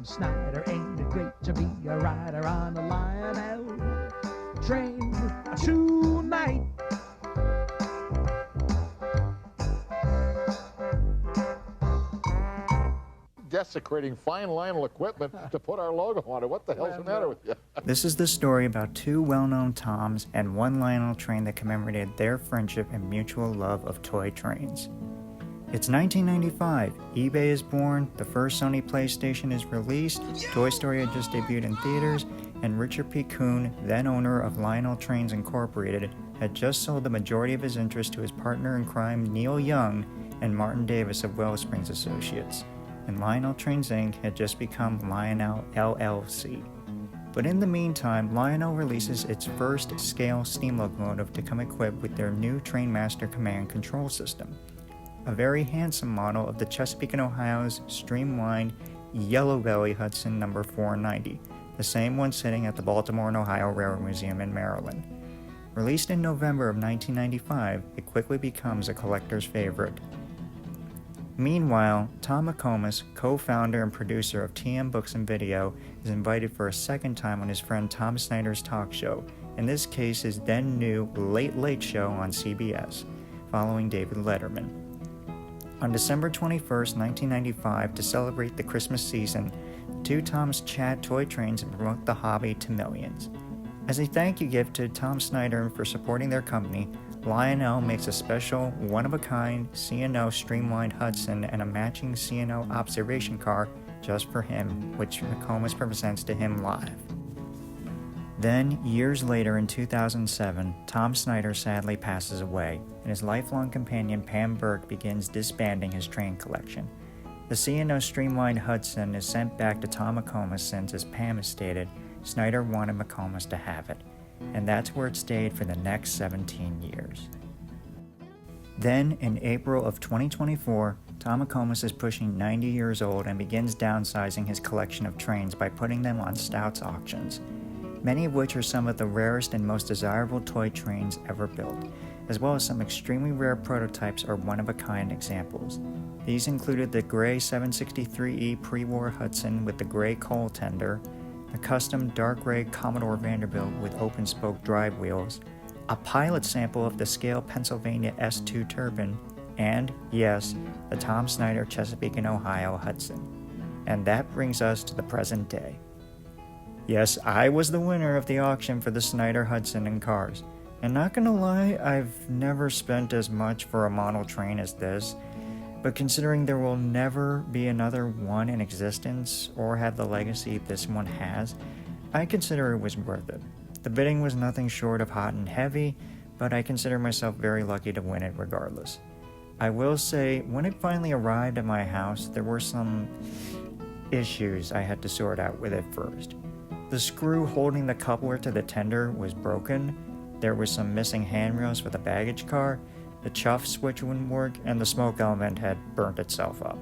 Tom Snyder, ain't it great to be a rider on a Lionel train tonight? Desecrating fine Lionel equipment to put our logo on it. What the hell's the matter with you? This is the story about two well-known Toms and one Lionel train that commemorated their friendship and mutual love of toy trains. It's 1995, eBay is born, the first Sony PlayStation is released, Toy Story had just debuted in theaters, and Richard P. Kuhn, then owner of Lionel Trains Incorporated, had just sold the majority of his interest to his partner in crime Neil Young and Martin Davis of Wellsprings Associates, and Lionel Trains Inc. had just become Lionel LLC. But in the meantime, Lionel releases its first scale steam locomotive to come equipped with their new Trainmaster command control system, a very handsome model of the Chesapeake and Ohio's Streamlined Yellow Belly Hudson number 490, the same one sitting at the Baltimore and Ohio Railroad Museum in Maryland. Released in November of 1995, it quickly becomes a collector's favorite. Meanwhile, Tom McComas, co-founder and producer of TM Books and Video, is invited for a second time on his friend Tom Snyder's talk show, in this case his then new Late Late Show on CBS, following David Letterman. On December 21, 1995, to celebrate the Christmas season, the two Toms chat toy trains and promote the hobby to millions. As a thank you gift to Tom Snyder for supporting their company, Lionel makes a special, one-of-a-kind C&O Streamlined Hudson and a matching C&O observation car just for him, which McComas presents to him live. Then, years later in 2007, Tom Snyder sadly passes away, and his lifelong companion Pam Burke begins disbanding his train collection. The C&O Streamlined Hudson is sent back to Tom McComas since, as Pam has stated, Snyder wanted McComas to have it, and that's where it stayed for the next 17 years. Then, in April of 2024, Tom McComas is pushing 90 years old and begins downsizing his collection of trains by putting them on Stout's auctions, many of which are some of the rarest and most desirable toy trains ever built, as well as some extremely rare prototypes or one-of-a-kind examples. These included the gray 763E pre-war Hudson with the gray coal tender, the custom dark gray Commodore Vanderbilt with open-spoke drive wheels, a pilot sample of the scale Pennsylvania S2 turbine, and, yes, the Tom Snyder Chesapeake and Ohio Hudson. And that brings us to the present day. Yes, I was the winner of the auction for the Snyder Hudson and cars, and not gonna lie, I've never spent as much for a model train as this, but considering there will never be another one in existence or have the legacy this one has, I consider it was worth it. The bidding was nothing short of hot and heavy, but I consider myself very lucky to win it regardless. I will say, when it finally arrived at my house, there were some issues I had to sort out with it first. The screw holding the coupler to the tender was broken, there were some missing handrails for the baggage car, the chuff switch wouldn't work, and the smoke element had burnt itself up.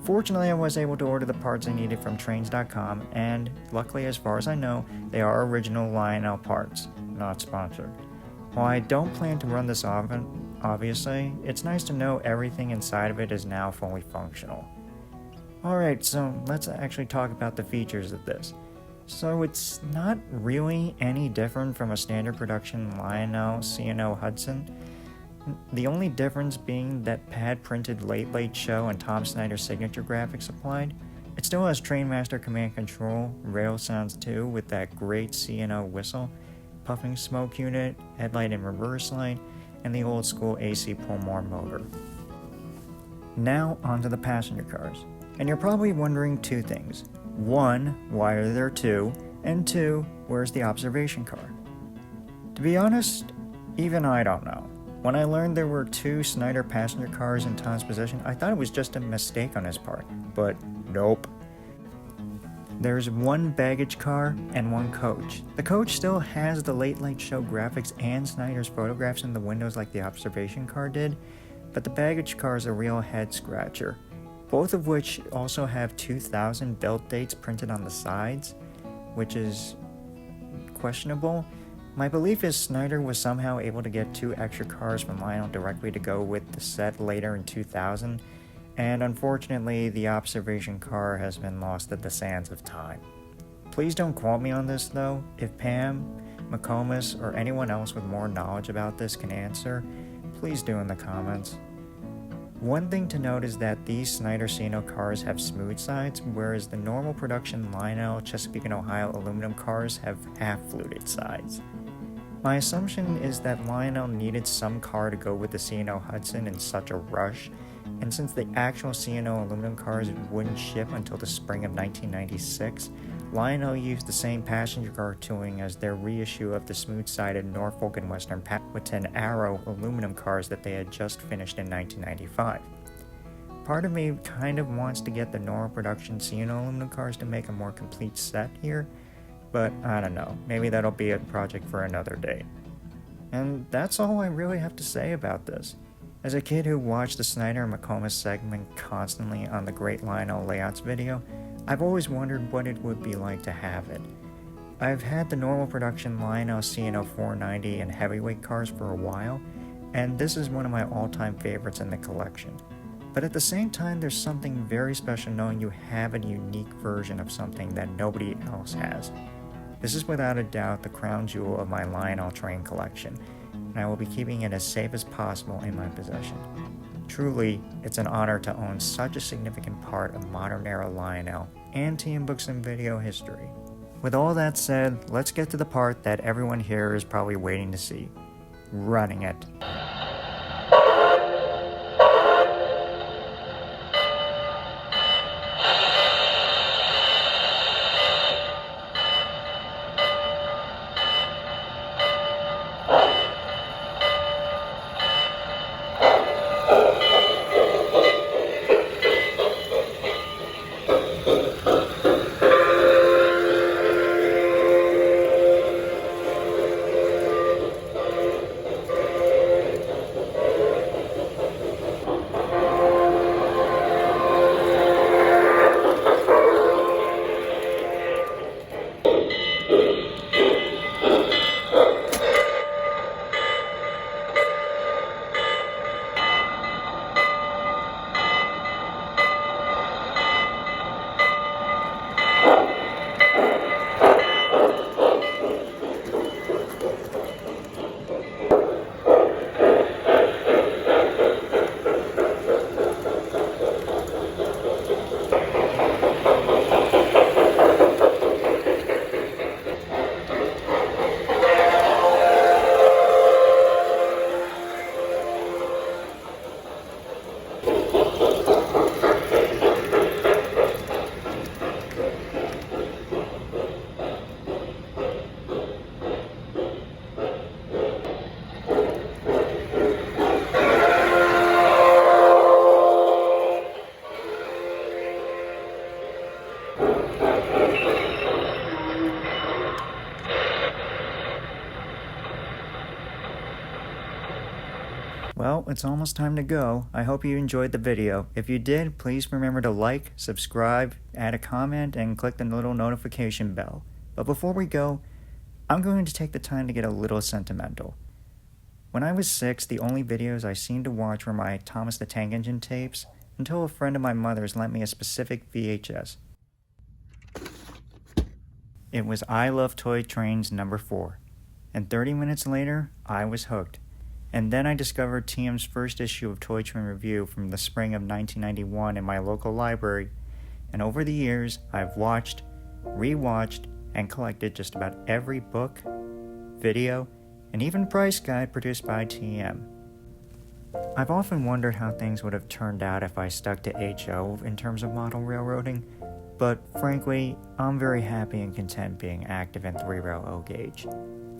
Fortunately, I was able to order the parts I needed from trains.com, and luckily, as far as I know, they are original Lionel parts, not sponsored. While I don't plan to run this often, obviously, it's nice to know everything inside of it is now fully functional. Alright, so let's actually talk about the features of this. So it's not really any different from a standard production Lionel C&O Hudson. The only difference being that pad-printed Late Late Show and Tom Snyder signature graphics applied. It still has Trainmaster command control, rail sounds too, with that great C&O whistle, puffing smoke unit, headlight and reverse light, and the old school AC Pullmore motor. Now onto the passenger cars. And you're probably wondering two things. One, why are there two? And two, where's the observation car? To be honest, even I don't know. When I learned there were two Snyder passenger cars in Tom's possession, I thought it was just a mistake on his part, but nope. There's one baggage car and one coach. The coach still has the Late Late Show graphics and Snyder's photographs in the windows like the observation car did, but the baggage car is a real head scratcher, both of which also have 2000 build dates printed on the sides, which is questionable. My belief is Snyder was somehow able to get two extra cars from Lionel directly to go with the set later in 2000, and unfortunately the observation car has been lost to the sands of time. Please don't quote me on this though. If Pam, McComas, or anyone else with more knowledge about this can answer, please do in the comments. One thing to note is that these Snyder C&O cars have smooth sides, whereas the normal production Lionel, Chesapeake and Ohio aluminum cars have half-fluted sides. My assumption is that Lionel needed some car to go with the C&O Hudson in such a rush, and since the actual C&O aluminum cars wouldn't ship until the spring of 1996, Lionel used the same passenger car tooling as their reissue of the smooth-sided Norfolk and Western Powhatan Arrow aluminum cars that they had just finished in 1995. Part of me kind of wants to get the normal production C&O aluminum cars to make a more complete set here, but I don't know, maybe that'll be a project for another day. And that's all I really have to say about this. As a kid who watched the Snyder and McComas segment constantly on the Great Lionel Layouts video, I've always wondered what it would be like to have it. I've had the normal production Lionel C&O 490 and heavyweight cars for a while, and this is one of my all-time favorites in the collection. But at the same time, there's something very special knowing you have a unique version of something that nobody else has. This is without a doubt the crown jewel of my Lionel train collection, and I will be keeping it as safe as possible in my possession. Truly, it's an honor to own such a significant part of modern-era Lionel and TM Books and Video history. With all that said, let's get to the part that everyone here is probably waiting to see. Running it. Well, it's almost time to go. I hope you enjoyed the video. If you did, please remember to like, subscribe, add a comment, and click the little notification bell. But before we go, I'm going to take the time to get a little sentimental. When I was 6, the only videos I seemed to watch were my Thomas the Tank Engine tapes, until a friend of my mother's lent me a specific VHS. It was I Love Toy Trains number 4, and 30 minutes later, I was hooked. And then I discovered TM's first issue of Toy Train Review from the spring of 1991 in my local library, and over the years, I've watched, rewatched, and collected just about every book, video, and even price guide produced by TM. I've often wondered how things would have turned out if I stuck to HO in terms of model railroading, but frankly, I'm very happy and content being active in 3-rail O-gauge.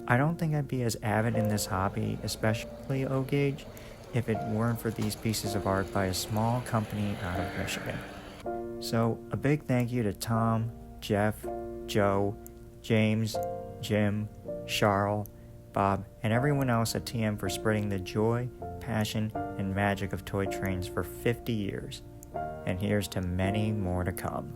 I don't think I'd be as avid in this hobby, especially O-gauge, if it weren't for these pieces of art by a small company out of Michigan. So, a big thank you to Tom, Jeff, Joe, James, Jim, Charles, Bob, and everyone else at TM for spreading the joy, passion, and magic of toy trains for 50 years. And here's to many more to come.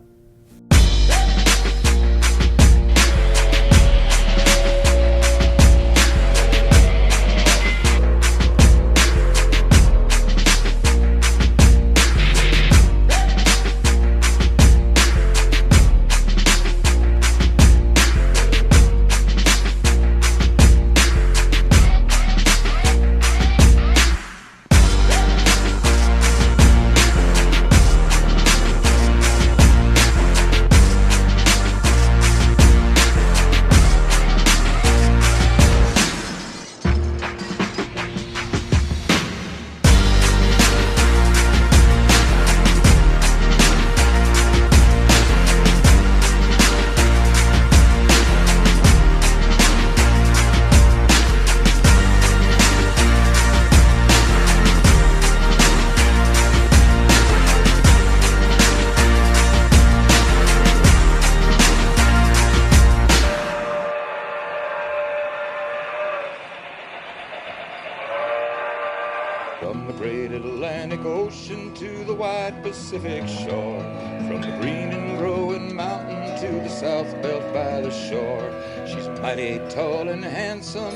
ocean to the wide Pacific shore, from the green and growing mountain to the south belt by the shore. She's mighty tall and handsome,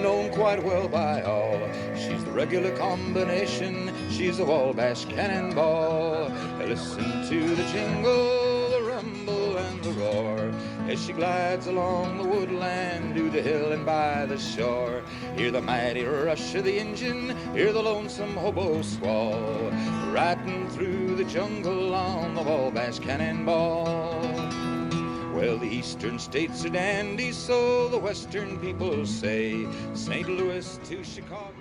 known quite well by all. She's the regular combination, she's a Wabash cannonball. Listen to the jingle, the rumble, and the roar, as she glides along the woodland, to the hill and by the shore. Hear the mighty rush of the engine, hear the lonesome hobo squall, riding through the jungle on the Wabash cannonball. Well, the eastern states are dandy, so the western people say. St. Louis to Chicago.